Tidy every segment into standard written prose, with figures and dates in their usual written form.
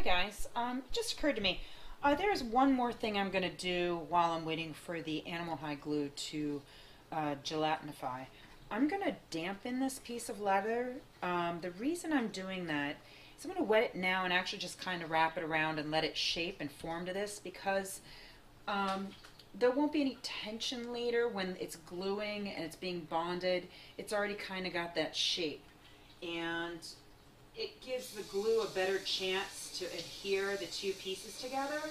Hi guys, it just occurred to me, there's one more thing I'm going to do while I'm waiting for the animal hide glue to gelatinify. I'm going to dampen this piece of leather. The reason I'm doing that is I'm going to wet it now and actually just kind of wrap it around and let it shape and form to this, because there won't be any tension later when it's gluing and it's being bonded. It's already kind of got that shape, and it gives the glue a better chance to adhere the two pieces together.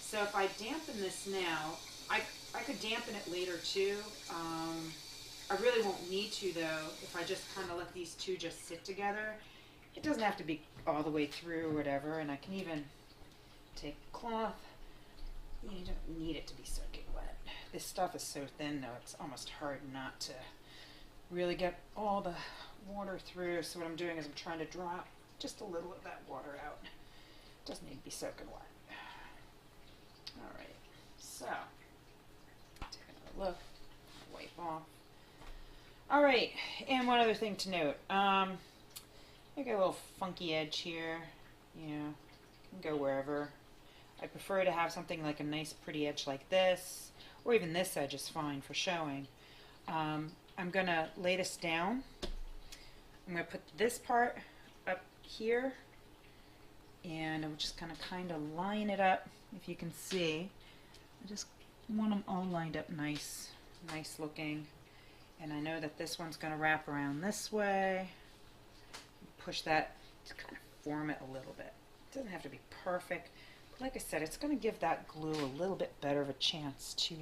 So if I dampen this now, I could dampen it later too. I really won't need to though if I just kind of let these two just sit together. It doesn't have to be all the way through or whatever, and I can even take cloth. You don't need it to be soaking wet. This stuff is so thin though, it's almost hard not to really get all the water through. So what I'm doing is I'm trying to drop just a little of that water out. It doesn't need to be soaking wet. Alright, so take another look, wipe off. Alright, and one other thing to note. I got a little funky edge here. You know, can go wherever. I prefer to have something like a nice pretty edge like this, or even this edge is fine for showing. I'm going to lay this down. I'm going to put this part up here, and I'm just going to kind of line it up. If you can see, I just want them all lined up nice looking. And I know that this one's going to wrap around this way. Push that to kind of form it a little bit. It doesn't have to be perfect, but like I said, it's going to give that glue a little bit better of a chance to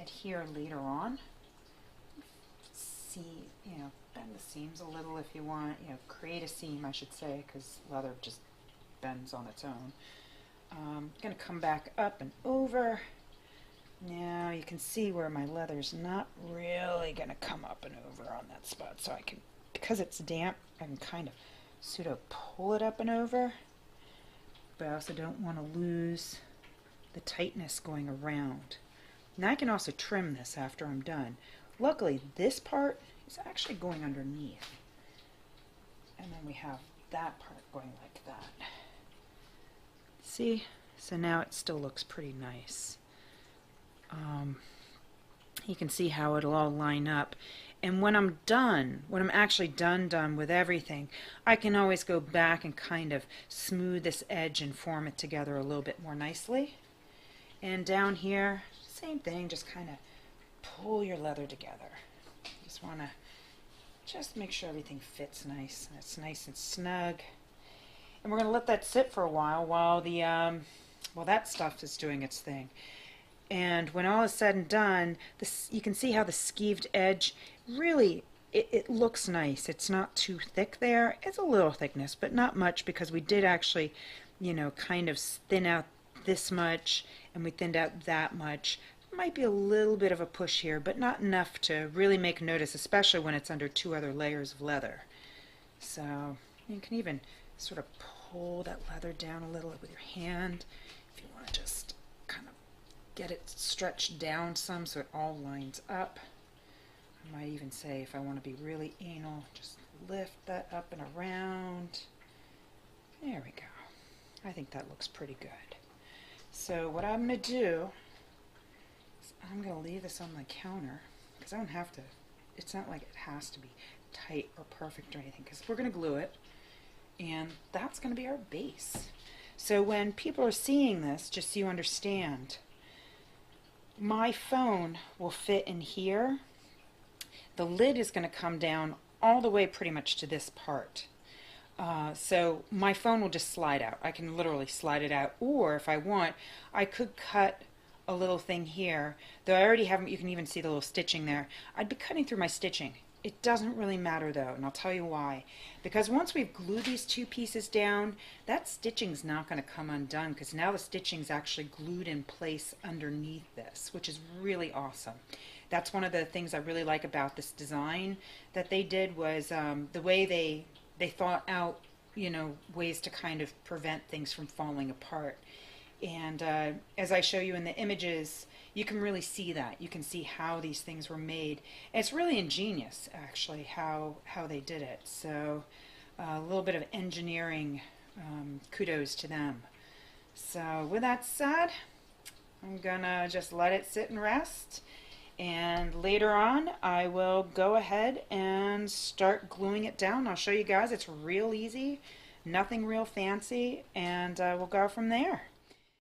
adhere later on. See, you know, bend the seams a little if you want, you know, create a seam, I should say, because leather just bends on its own. I'm going to come back up and over. Now you can see where my leather's not really going to come up and over on that spot, so I can, because it's damp, I can kind of pseudo pull it up and over, but I also don't want to lose the tightness going around. Now I can also trim this after I'm done. Luckily, this part is actually going underneath. And then we have that part going like that. See? So now it still looks pretty nice. You can see how it'll all line up. And when I'm done, when I'm actually done with everything, I can always go back and kind of smooth this edge and form it together a little bit more nicely. And down here, same thing, just kind of pull your leather together. Just want to just make sure everything fits nice and it's nice and snug. And we're going to let that sit for a while the well, that stuff is doing its thing. And when all is said and done, this, you can see how the skeeved edge really, it looks nice. It's not too thick there. It's a little thickness, but not much, because we did actually, you know, kind of thin out this much and we thinned out that much. Might be a little bit of a push here, but not enough to really make notice, especially when it's under two other layers of leather. So you can even sort of pull that leather down a little with your hand if you want to just kind of get it stretched down some so it all lines up. I might even say, if I want to be really anal, just lift that up and around. There we go. I think that looks pretty good. So what I'm going to do, I'm going to leave this on my counter, because I don't have to, it's not like it has to be tight or perfect or anything, because we're going to glue it, and that's going to be our base. So when people are seeing this, just so you understand, my phone will fit in here. The lid is going to come down all the way pretty much to this part. So my phone will just slide out. I can literally slide it out, or if I want, I could cut a little thing here, though I already have, you can even see the little stitching there. I'd be cutting through my stitching. It doesn't really matter though, and I'll tell you why. Because once we've glued these two pieces down, that stitching's not going to come undone, because now the stitching's actually glued in place underneath this, which is really awesome. That's one of the things I really like about this design that they did, was the way they thought out, you know, ways to kind of prevent things from falling apart. And as I show you in the images, you can really see that. You can see how these things were made. And it's really ingenious, actually, how they did it. So a little bit of engineering kudos to them. So with that said, I'm gonna just let it sit and rest, and later on I will go ahead and start gluing it down. I'll show you guys. It's real easy, nothing real fancy, and we'll go from there.